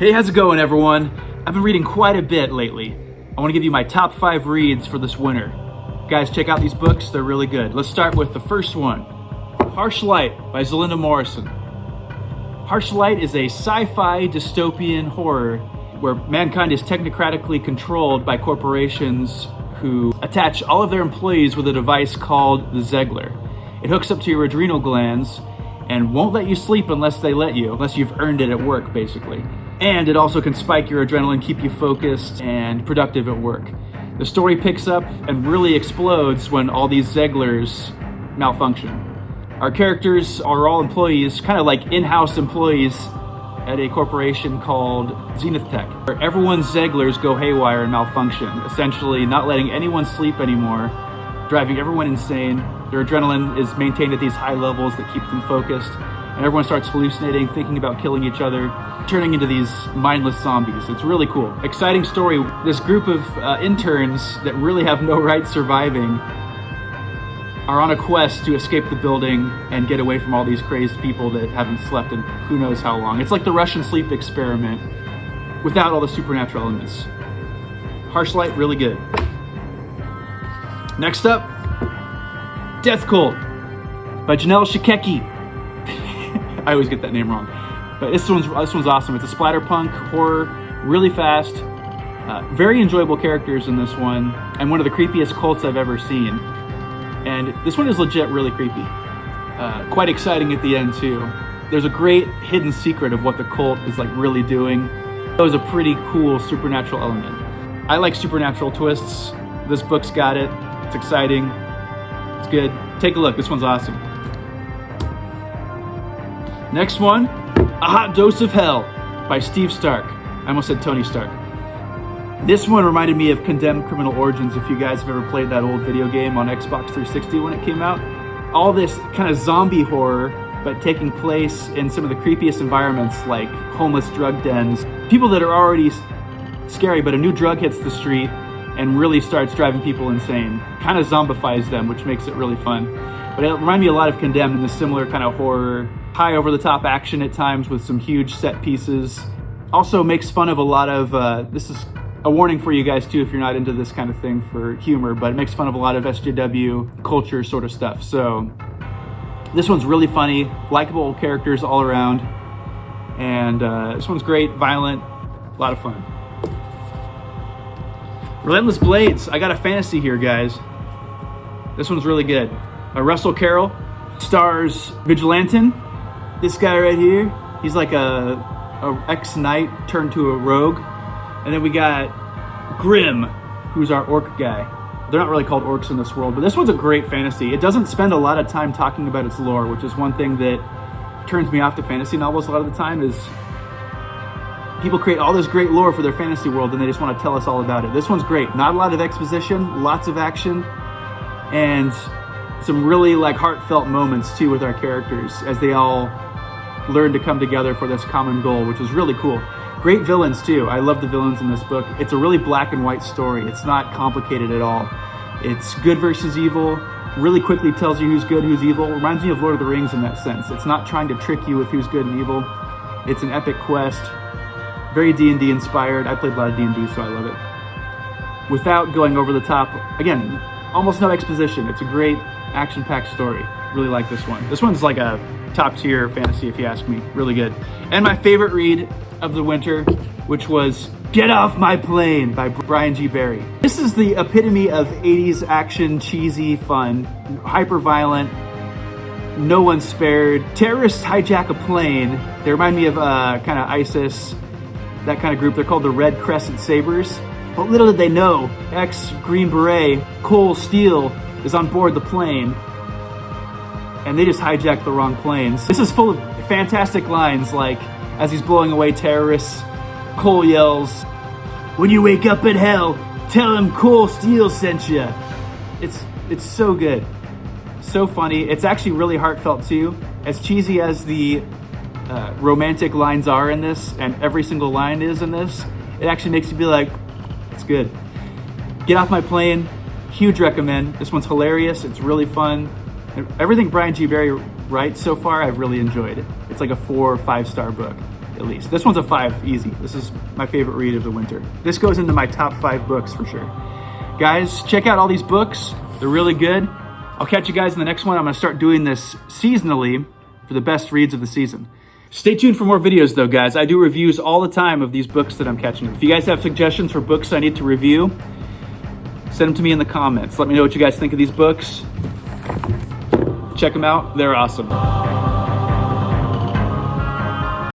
Hey, how's it going, everyone? I've been reading quite a bit lately. I want to give you my top 5 reads for this winter. Guys, check out these books, they're really good. Let's start with the first one, Harsh Light by Zelinda Morrison. Harsh Light is a sci-fi dystopian horror where mankind is technocratically controlled by corporations who attach all of their employees with a device called the Zegler. It hooks up to your adrenal glands and won't let you sleep unless they let you, unless you've earned it at work, basically. And it also can spike your adrenaline, keep you focused and productive at work. The story picks up and really explodes when all these Zeglers malfunction. Our characters are all employees, kind of like in-house employees at a corporation called Zenith Tech, where everyone's Zeglers go haywire and malfunction, essentially not letting anyone sleep anymore, driving everyone insane. Their adrenaline is maintained at these high levels that keep them focused, and everyone starts hallucinating, thinking about killing each other, turning into these mindless zombies. It's really cool. Exciting story. This group of interns that really have no right surviving are on a quest to escape the building and get away from all these crazed people that haven't slept in who knows how long. It's like the Russian sleep experiment without all the supernatural elements. Harsh Light, really good. Next up, Death Cult by Janelle Schiecke. I always get that name wrong. But this one's awesome. It's a splatterpunk horror, really fast. Very enjoyable characters in this one, and one of the creepiest cults I've ever seen. And this one is legit really creepy. Quite exciting at the end too. There's a great hidden secret of what the cult is like really doing. It was a pretty cool supernatural element. I like supernatural twists. This book's got it. It's exciting. It's good. Take a look. This one's awesome. Next one, A Hot Dose of Hell by Steve Stark. I almost said Tony Stark. This one reminded me of Condemned Criminal Origins, if you guys have ever played that old video game on Xbox 360 when it came out. All this kind of zombie horror, but taking place in some of the creepiest environments like homeless drug dens. People that are already scary, but a new drug hits the street and really starts driving people insane. Kind of zombifies them, which makes it really fun. But it reminded me a lot of Condemned in this similar kind of horror, high over-the-top action at times with some huge set pieces. Also makes fun of a lot of, this is a warning for you guys too if you're not into this kind of thing for humor, but it makes fun of a lot of SJW culture sort of stuff. So this one's really funny, likable characters all around, and this one's great, violent, a lot of fun. Relentless Blades. I got a fantasy here, guys. This one's really good. Russell Carroll stars Vigilantin. This guy right here, he's like a ex-knight turned to a rogue. And then we got Grimm, who's our orc guy. They're not really called orcs in this world, but this one's a great fantasy. It doesn't spend a lot of time talking about its lore, which is one thing that turns me off to fantasy novels a lot of the time, is people create all this great lore for their fantasy world and they just want to tell us all about it. This one's great. Not a lot of exposition, lots of action, and some really like heartfelt moments too with our characters as they all learn to come together for this common goal, which is really cool. Great villains too. I love the villains in this book. It's a really black and white story. It's not complicated at all. It's good versus evil. Really quickly tells you who's good, who's evil. Reminds me of Lord of the Rings in that sense. It's not trying to trick you with who's good and evil. It's an epic quest. Very D&D inspired. I played a lot of D&D, so I love it. Without going over the top. Again, almost no exposition. It's a great action-packed story. Really like this one. This one's like a top tier fantasy if you ask me. Really good. And my favorite read of the winter, which was Get Off My Plane by Brian G. Barry. This is the epitome of 80s action, cheesy fun, hyper violent, no one spared. Terrorists hijack a plane. They remind me of kind of ISIS, that kind of group. They're called the Red Crescent Sabres. But little did they know, ex-Green Beret Cole Steele is on board the plane, and they just hijacked the wrong planes. This is full of fantastic lines like, as he's blowing away terrorists, Cole yells, "When you wake up in hell, tell him Cole Steele sent you." It's so good, so funny. It's actually really heartfelt too. As cheesy as the romantic lines are in this, and every single line is in this, it actually makes you be like, it's good. Get Off My Plane, huge recommend. This one's hilarious. It's really fun. Everything Brian G. Barry writes so far, I've really enjoyed. It's like a 4 or 5 star book. at least. This one's a 5, easy. This is my favorite read of the winter. This goes into my top 5 books for sure. Guys, check out all these books. They're really good. I'll catch you guys in the next one. I'm gonna start doing this seasonally for the best reads of the season. Stay tuned for more videos though, guys. I do reviews all the time of these books that I'm catching. If you guys have suggestions for books I need to review, send them to me in the comments. Let me know what you guys think of these books. Check them out, they're awesome.